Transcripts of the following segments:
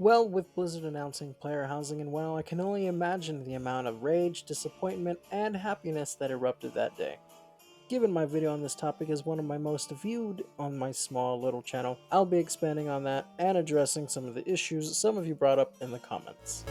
Well, with Blizzard announcing player housing in WoW, I can only imagine the amount of rage, disappointment, and happiness that erupted that day. Given my video on this topic is one of my most viewed on my small little channel, I'll be expanding on that and addressing some of the issues some of you brought up in the comments.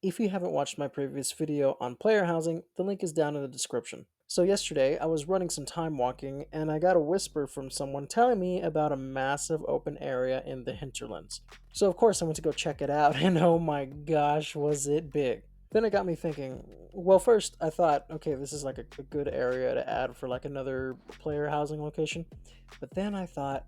If you haven't watched my previous video on player housing, the link is down in the description. So yesterday, I was running some time walking, and I got a whisper from someone telling me about a massive open area in the hinterlands. So of course I went to go check it out, and oh my gosh, was it big. Then it got me thinking, well first I thought, okay, this is like a good area to add for like another player housing location. But then I thought,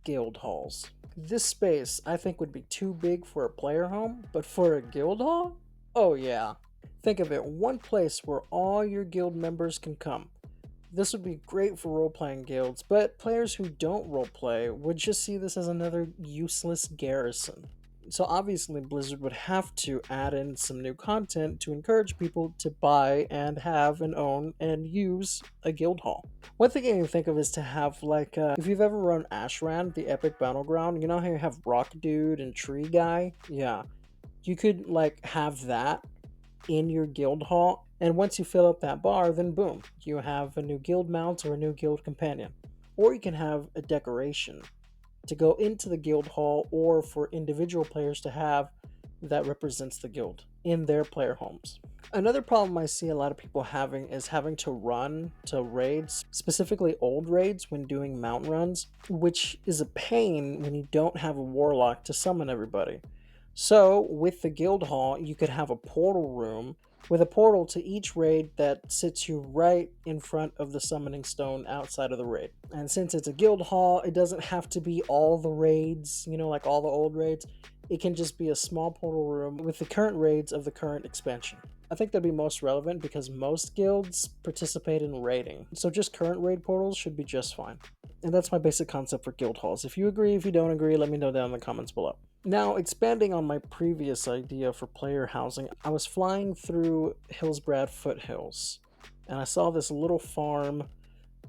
guild halls. This space I think would be too big for a player home, but for a guild hall? Oh yeah. Think of it, one place where all your guild members can come. This would be great for role-playing guilds, but players who don't roleplay would just see this as another useless garrison. So obviously Blizzard would have to add in some new content to encourage people to buy and have and own and use a guild hall. One thing I can think of is to have like, if you've ever run Ashran, the epic battleground, you know how you have Rock Dude and Tree Guy? Yeah. You could like have that in your guild hall, and once you fill up that bar, then boom, you have a new guild mount or a new guild companion. Or you can have a decoration to go into the guild hall or for individual players to have that represents the guild in their player homes. Another problem I see a lot of people having is having to run to raids, specifically old raids when doing mount runs, which is a pain when you don't have a warlock to summon everybody. So with the guild hall, you could have a portal room with a portal to each raid that sits you right in front of the summoning stone outside of the raid. And since it's a guild hall, it doesn't have to be all the raids, you know, like all the old raids. It can just be a small portal room with the current raids of the current expansion. I think that'd be most relevant because most guilds participate in raiding, so just current raid portals should be just fine. And that's my basic concept for guild halls. If you agree, if you don't agree, let me know down in the comments below. Now, expanding on my previous idea for player housing, I was flying through Hillsbrad Foothills, and I saw this little farm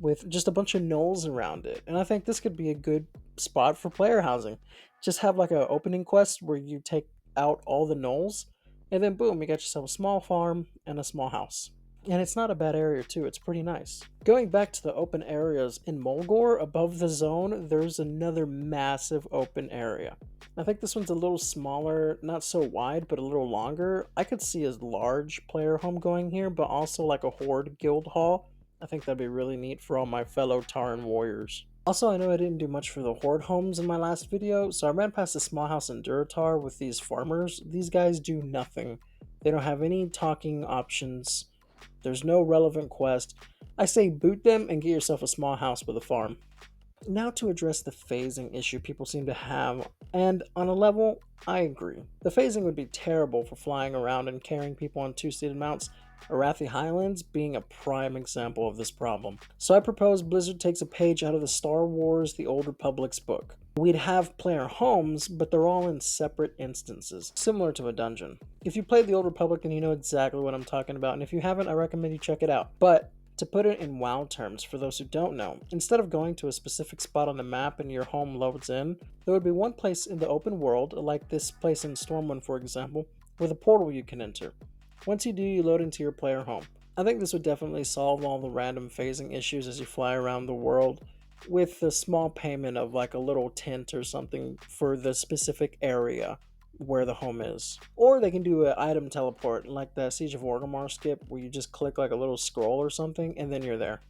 with just a bunch of knolls around it, and I think this could be a good spot for player housing. Just have like an opening quest where you take out all the knolls, and then boom, you got yourself a small farm and a small house. And it's not a bad area too, it's pretty nice. Going back to the open areas, in Mulgore, above the zone, there's another massive open area. I think this one's a little smaller, not so wide, but a little longer. I could see a large player home going here, but also like a horde guild hall. I think that'd be really neat for all my fellow Taran warriors. Also, I know I didn't do much for the horde homes in my last video, so I ran past a small house in Duratar with these farmers. These guys do nothing. They don't have any talking options. There's no relevant quest. I say boot them and get yourself a small house with a farm. Now to address the phasing issue people seem to have, and on a level, I agree. The phasing would be terrible for flying around and carrying people on two-seated mounts, Arathi Highlands being a prime example of this problem. So I propose Blizzard takes a page out of the Star Wars The Old Republic's book. We'd have player homes, but they're all in separate instances, similar to a dungeon. If you played The Old Republic, then you know exactly what I'm talking about, and if you haven't, I recommend you check it out. But to put it in WoW terms, for those who don't know, instead of going to a specific spot on the map and your home loads in, there would be one place in the open world, like this place in Stormwind for example, with a portal you can enter. Once you do, you load into your player home. I think this would definitely solve all the random phasing issues as you fly around the world, with a small payment of like a little tint or something for the specific area where the home is. Or they can do an item teleport like the Siege of Orgrimmar skip where you just click like a little scroll or something and then you're there.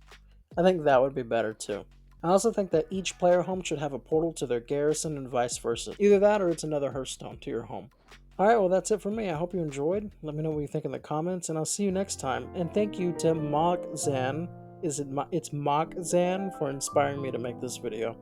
I think that would be better too. I also think that each player home should have a portal to their garrison and vice versa. Either that or it's another Hearthstone to your home. Alright, well that's it for me. I hope you enjoyed. Let me know what you think in the comments and I'll see you next time. And thank you to Mockzan, it's Mockzan for inspiring me to make this video.